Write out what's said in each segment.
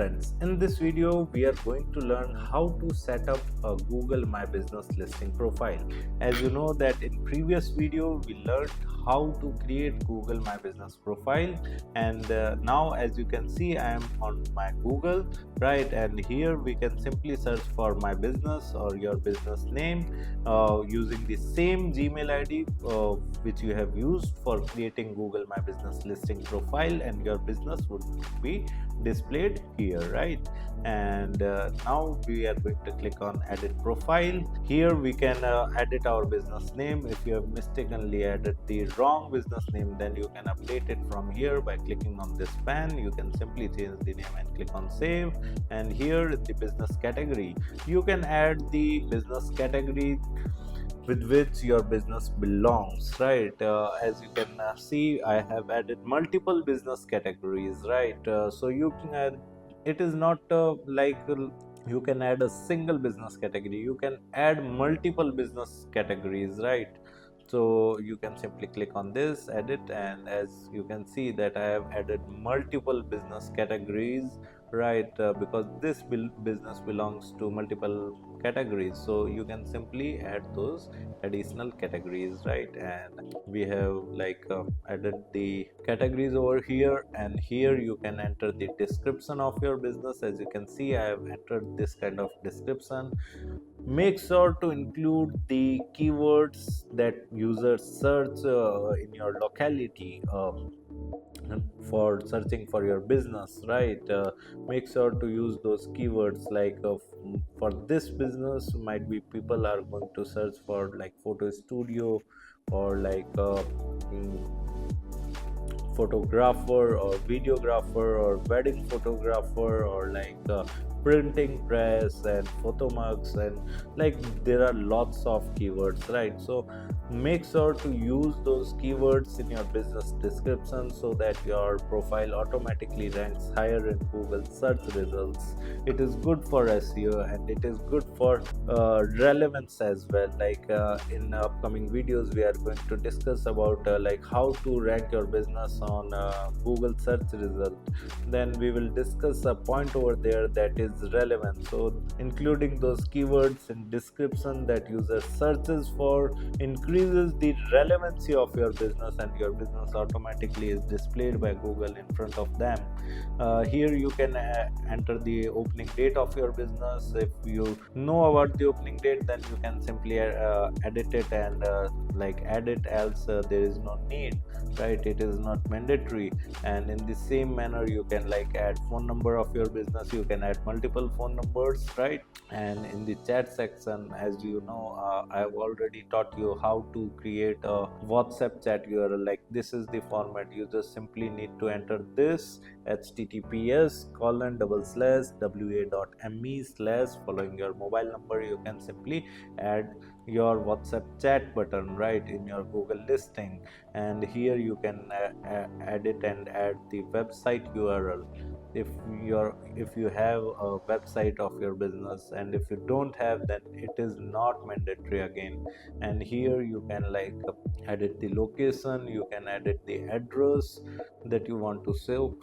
friends, in this video we are going to learn how to set up a Google My Business listing profile. As you know that in previous video we learned how to create Google My Business profile, and now as you can see I am on my Google, right? And here we can simply search for my business or your business name using the same Gmail ID which you have used for creating Google My Business listing profile, and your business would be displayed here, right? And now we are going to click on edit profile. Here we can edit our business name. If you have mistakenly added the wrong business name, then you can update it from here by clicking on this pen. You can simply change the name and click on save. And here in the business category, you can add the business category with which your business belongs, right? As you can see, I have added multiple business categories, right? So you can add, it is not you can add a single business category, you can add multiple business categories, right? So you can simply click on this edit, and as you can see that I have added multiple business categories, right? Because this business belongs to multiple categories, so you can simply add those additional categories, right? And we have added the categories over here, and here you can enter the description of your business. As you can see, I have entered this kind of description. Make sure to include the keywords that users search in your locality for searching for your business, right? Make sure to use those keywords for this business, might be people are going to search for like photo studio or photographer or videographer or wedding photographer or printing press and photo mugs, and there are lots of keywords, right? So make sure to use those keywords in your business description so that your profile automatically ranks higher in Google search results. It is good for SEO and it is good for relevance as well. In upcoming videos we are going to discuss about how to rank your business on Google search result. Then we will discuss a point over there that is relevant, so including those keywords in description that user searches for increases the relevancy of your business, and your business automatically is displayed by Google in front of them. Here you can enter the opening date of your business. If you know about the opening date, then you can simply edit it and add it, else there is no need, right? It is not mandatory. And in the same manner you can add phone number of your business. You can add multiple phone numbers, right? And in the chat section, as you know, I have already taught you how to create a WhatsApp chat URL. This is the format. You just simply need to enter this https://wa.me/ following your mobile number. You can simply add your WhatsApp chat button, right, in your Google listing, and here you can edit and add the website URL if you have a website of your business, and if you don't have, then it is not mandatory again. And here you can edit the location, you can edit the address that you want to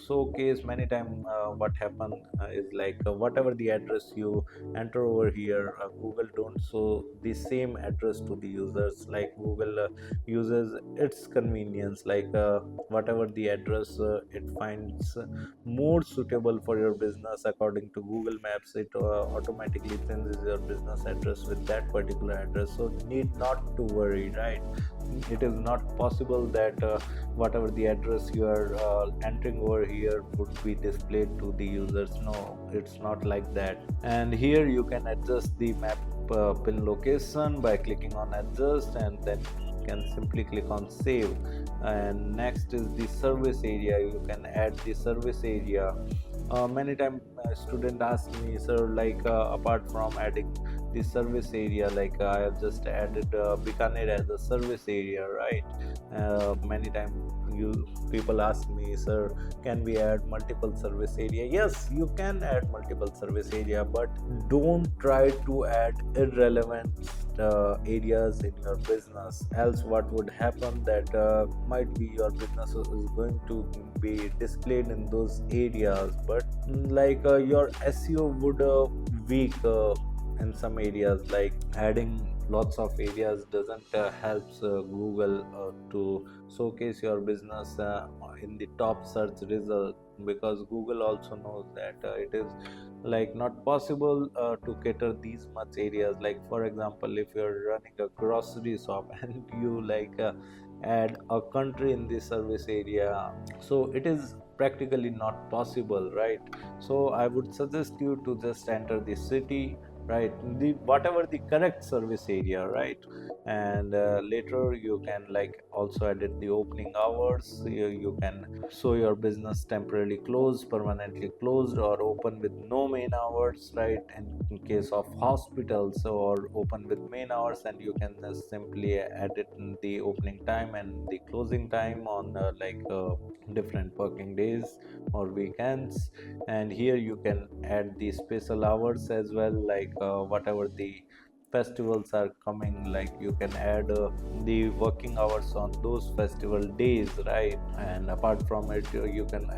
showcase. Many times what happen is whatever the address you enter over here, Google don't show the same address to the users. Google uses its convenience, whatever the address it finds more suitable for your business according to Google Maps, it automatically changes your business address with that particular address. So need not to worry, right? It is not possible that whatever the address you are entering over here would be displayed to the users. No, it's not like that. And here you can adjust the map pin location by clicking on adjust, and then you can simply click on save. And next is the service area. You can add the service area. Many times student ask me, sir, apart from adding the service area, I have just added Bikana as a service area, right? Many times you people ask me, sir, can we add multiple service area? Yes, you can add multiple service area, but don't try to add irrelevant areas in your business. Else what would happen, that might be your business is going to be displayed in those areas, but like your SEO would weak in some areas. Like adding lots of areas doesn't helps Google to showcase your business in the top search result, because Google also knows that it is like not possible to cater these much areas. Like for example, if you're running a grocery shop and you like add a country in the service area, so it is practically not possible, right? So I would suggest you to just enter the city, right, the whatever the correct service area, right? And later you can like also edit the opening hours. You can show your business temporarily closed, permanently closed, or open with no main hours, right? In case of hospitals, or open with main hours, and you can just simply edit the opening time and the closing time on different working days or weekends. And here you can add the special hours as well, like whatever the festivals are coming, like you can add the working hours on those festival days, right? And apart from it, you can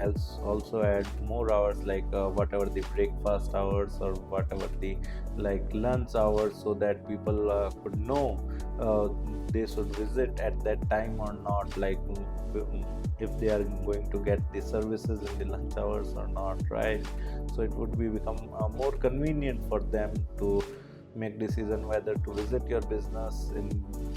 also add more hours, like whatever the breakfast hours or whatever the like lunch hours, so that people could know uh, they should visit at that time or not, like if they are going to get the services in the lunch hours or not, right? So it would be become more convenient for them to make decision whether to visit your business in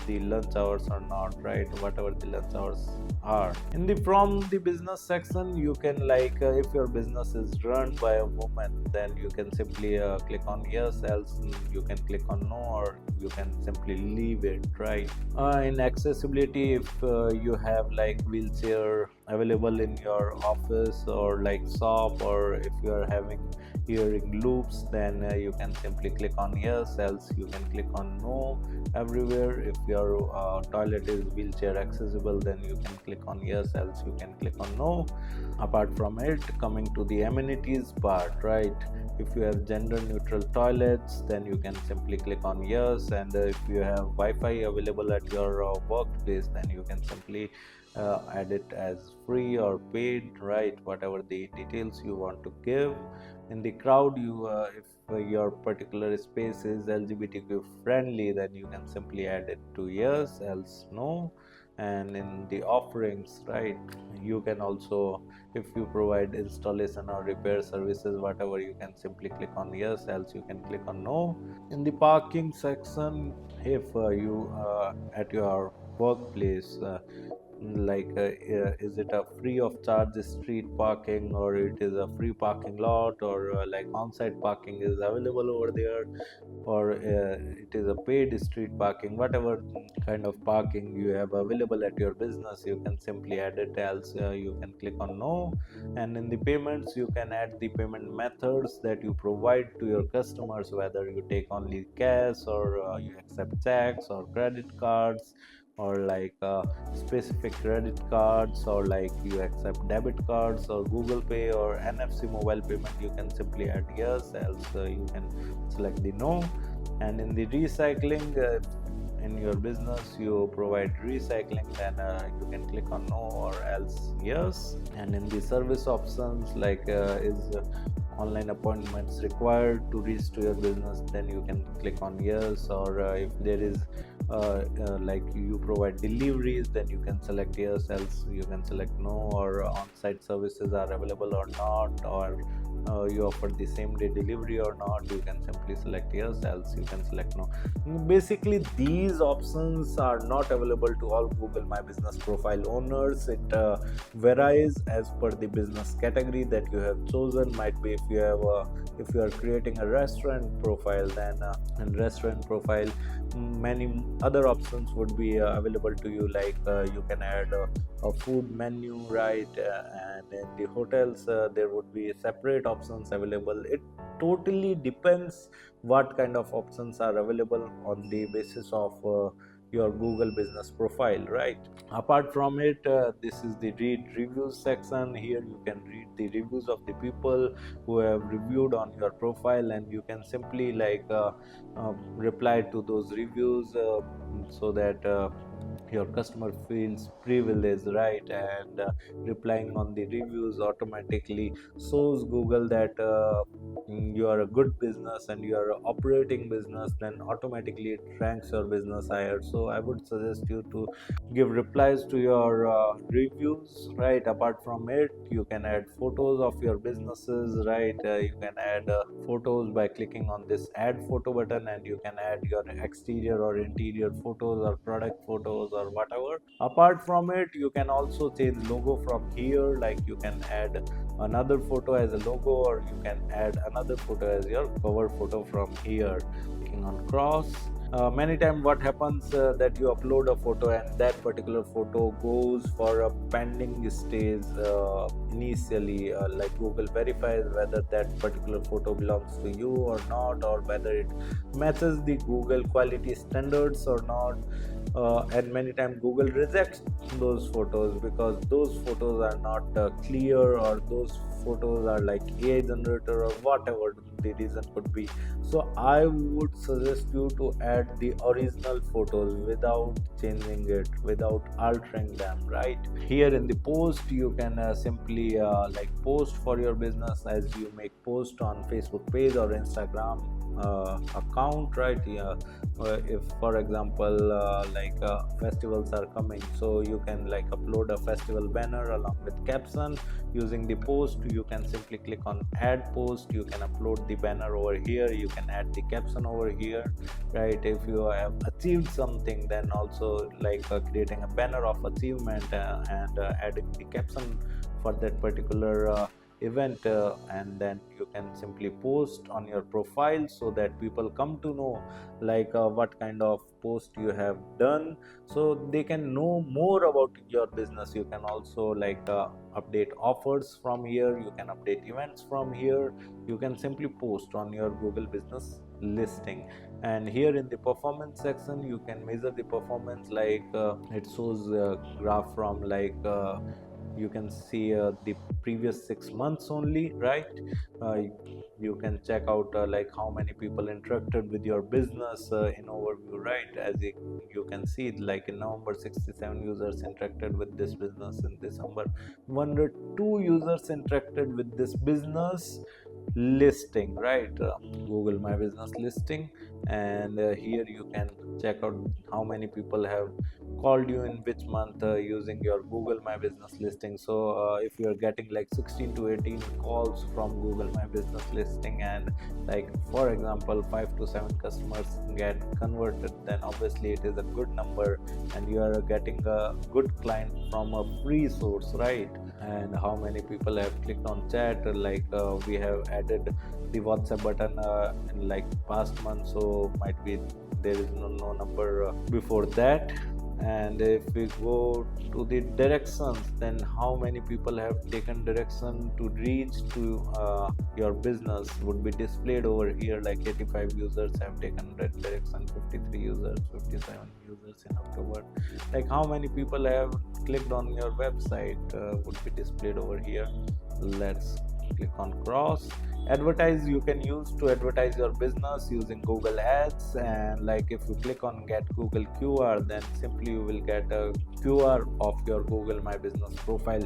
the lunch hours or not, right? Whatever the lunch hours are. In the from the business section, you can like if your business is run by a woman, then you can simply click on yes, else you can click on no, or you can simply leave it, right? In accessibility, if you have like wheelchair available in your office or like shop, or if you are having hearing loops, then you can simply click on yes, else you can click on no everywhere. If your toilet is wheelchair accessible, then you can click on yes, else you can click on no. Apart from it, coming to the amenities part, right? If you have gender neutral toilets, then you can simply click on yes. And if you have Wi-Fi available at your workplace, then you can simply add it as free or paid, right? Whatever the details you want to give. In the crowd, you if your particular space is LGBTQ friendly, then you can simply add it to yes, else no. And in the offerings, right, you can also, if you provide installation or repair services, whatever, you can simply click on yes, else you can click on no. In the parking section, if you at your workplace, is it a free of charge street parking, or it is a free parking lot, or like on-site parking is available over there, or it is a paid street parking, whatever kind of parking you have available at your business, you can simply add it, else you can click on no. And in the payments, you can add the payment methods that you provide to your customers, whether you take only cash, or you accept checks or credit cards, or like specific credit cards, or like you accept debit cards or Google Pay or NFC mobile payment. You can simply add yes, else you can select the no. And in the recycling, in your business you provide recycling, then you can click on no or else yes. And in the service options, like is online appointments required to reach to your business, then you can click on yes. Or if there is like you provide deliveries, then you can select yes, else you can select no. Or on-site services are available or not, or you offer the same day delivery or not, you can simply select yes, else you can select no. Basically, these options are not available to all Google My Business profile owners. It varies as per the business category that you have chosen. Might be if you are creating a restaurant profile, then in restaurant profile many other options would be available to you, like you can add a food menu, right? And in the hotels, there would be separate options available. It totally depends what kind of options are available on the basis of your Google business profile, right? Apart from it, this is the read reviews section. Here you can read the reviews of the people who have reviewed on your profile, and you can simply reply to those reviews, so that your customer feels privileged, right? And replying on the reviews automatically shows Google that you are a good business and you are a operating business, then automatically it ranks your business higher. So I would suggest you to give replies to your reviews, right? Apart from it, you can add photos of your businesses, right? You can add photos by clicking on this add photo button, and you can add your exterior or interior photos or product photos or whatever. Apart from it, you can also change logo from here, like you can add another photo as a logo, or you can add another photo as your cover photo from here. Clicking on cross, many times what happens, that you upload a photo and that particular photo goes for a pending stage initially, like Google verifies whether that particular photo belongs to you or not, or whether it matches the Google quality standards or not. And many times Google rejects those photos because those photos are not clear, or those photos are like AI generator, or whatever the reason could be. So I would suggest you to add the original photos without changing it, without altering them, right? Here in the post, you can simply like post for your business as you make post on Facebook page or Instagram account, right? Yeah. If for example festivals are coming, so you can like upload a festival banner along with caption. Using the post, you can simply click on add post, you can upload the banner over here, you can add the caption over here, right? If you have achieved something, then also creating a banner of achievement, and adding the caption for that particular event, and then you can simply post on your profile so that people come to know what kind of post you have done, so they can know more about your business. You can also update offers from here, you can update events from here, you can simply post on your Google business listing. And here in the performance section, you can measure the performance, it shows graph from you can see the previous 6 months only, right? uh, you can check out how many people interacted with your business in overview, right? As you can see, like in November 67 users interacted with this business, in December 102 users interacted with this business listing, right? Google My Business listing. And here you can check out how many people have called you in which month using your Google My Business listing. So if you are getting like 16 to 18 calls from Google My Business listing, and for example 5 to 7 customers get converted, then obviously it is a good number, and you are getting a good client from a free source, right? And how many people have clicked on chat, we have added the WhatsApp button in past month, so might be there is no number before that. And if we go to the directions, then how many people have taken direction to reach to your business would be displayed over here. Like 85 users have taken that direction, 53 users, 57 users in October. Like how many people have clicked on your website would be displayed over here. Let's click on cross. Advertise, you can use to advertise your business using Google Ads. And if you click on get Google QR, then simply you will get a QR of your Google My Business profile.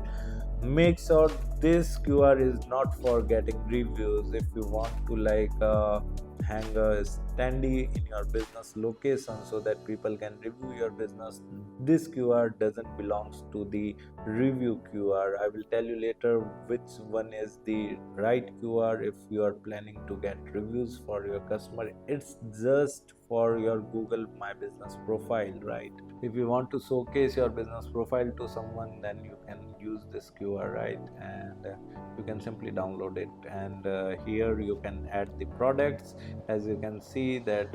Make sure this QR is not for getting reviews. If you want to hang a standee in your business location so that people can review your business, this QR doesn't belongs to the review QR. I will tell you later which one is the right QR if you are planning to get reviews for your customer. It's just for your Google My Business profile, right? If you want to showcase your business profile to someone, then you can use this QR, right? And you can simply download it. And here you can add the products. As you can see that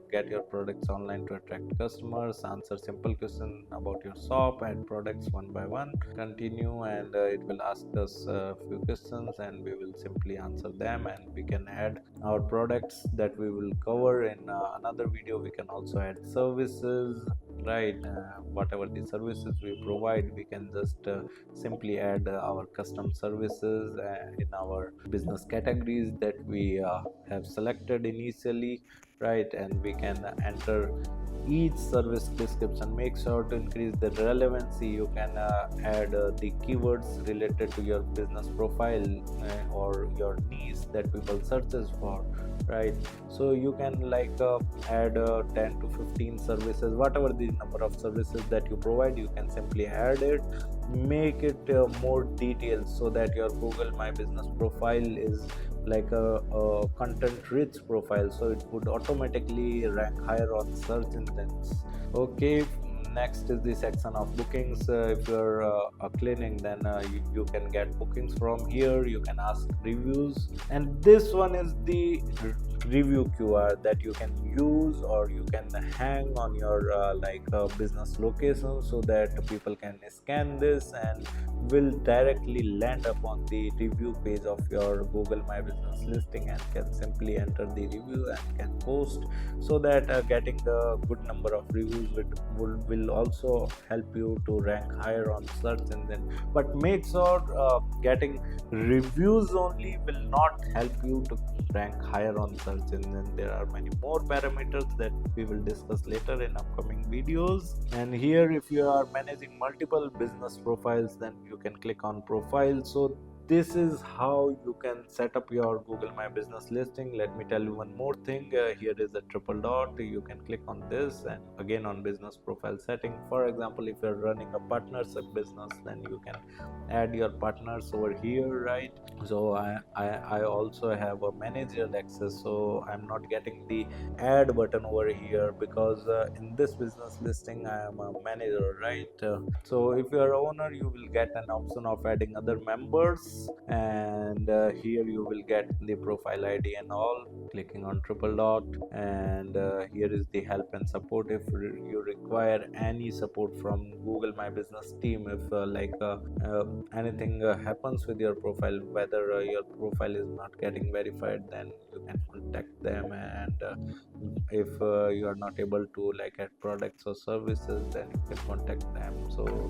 get your products online to attract customers, answer simple question about your shop, add products one by one, continue, and it will ask us a few questions and we will simply answer them, and we can add our products that we will cover in another video. We can also add services, right? Whatever the services we provide, we can just simply add our custom services in our business categories that we have selected initially, right? And we can enter each service description. Make sure to increase the relevancy. You can add the keywords related to your business profile or your niche that people searches for, right? So you can like add 10 to 15 services, whatever the number of services that you provide, you can simply add it. Make it more detailed so that your Google My Business profile is like a content rich profile, so it would automatically rank higher on search engines. Okay, next is the section of bookings. If you're a clinic, then you can get bookings from here. You can ask reviews, and this one is the review QR that you can use or you can hang on your business location, so that people can scan this and will directly land upon the review page of your Google My Business listing and can simply enter the review and can post, so that getting the good number of reviews will also help you to rank higher on search engine. But make sure getting reviews only will not help you to rank higher on search engine. There are many more parameters that we will discuss later in upcoming videos. And here, if you are managing multiple business profiles, then you can click on profile. So this is how you can set up your Google My Business listing. Let me tell you one more thing. Here is a triple dot. You can click on this and again on business profile setting. For example, if you're running a partnership business, then you can add your partners over here, right? So I also have a managerial access, so I'm not getting the add button over here because in this business listing I am a manager, right? So if you are owner, you will get an option of adding other members, and here you will get the profile ID and all. Clicking on triple dot, and here is the help and support. If you require any support from Google My Business team, if anything happens with your profile, whether your profile is not getting verified, then you can contact them. And if you are not able to like add products or services, then you can contact them. So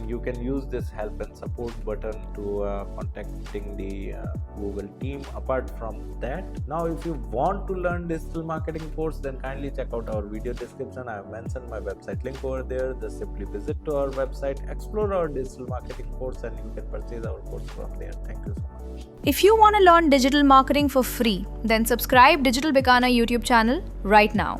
you can use this help and support button to contacting the Google team. Apart from that, now if you want to learn digital marketing course, then kindly check out our video description. I have mentioned my website link over there. Just simply visit to our website, explore our digital marketing course, and you can purchase our course from there. Thank you so much. If you want to learn digital marketing for free, then subscribe Digital Bikana YouTube channel right now.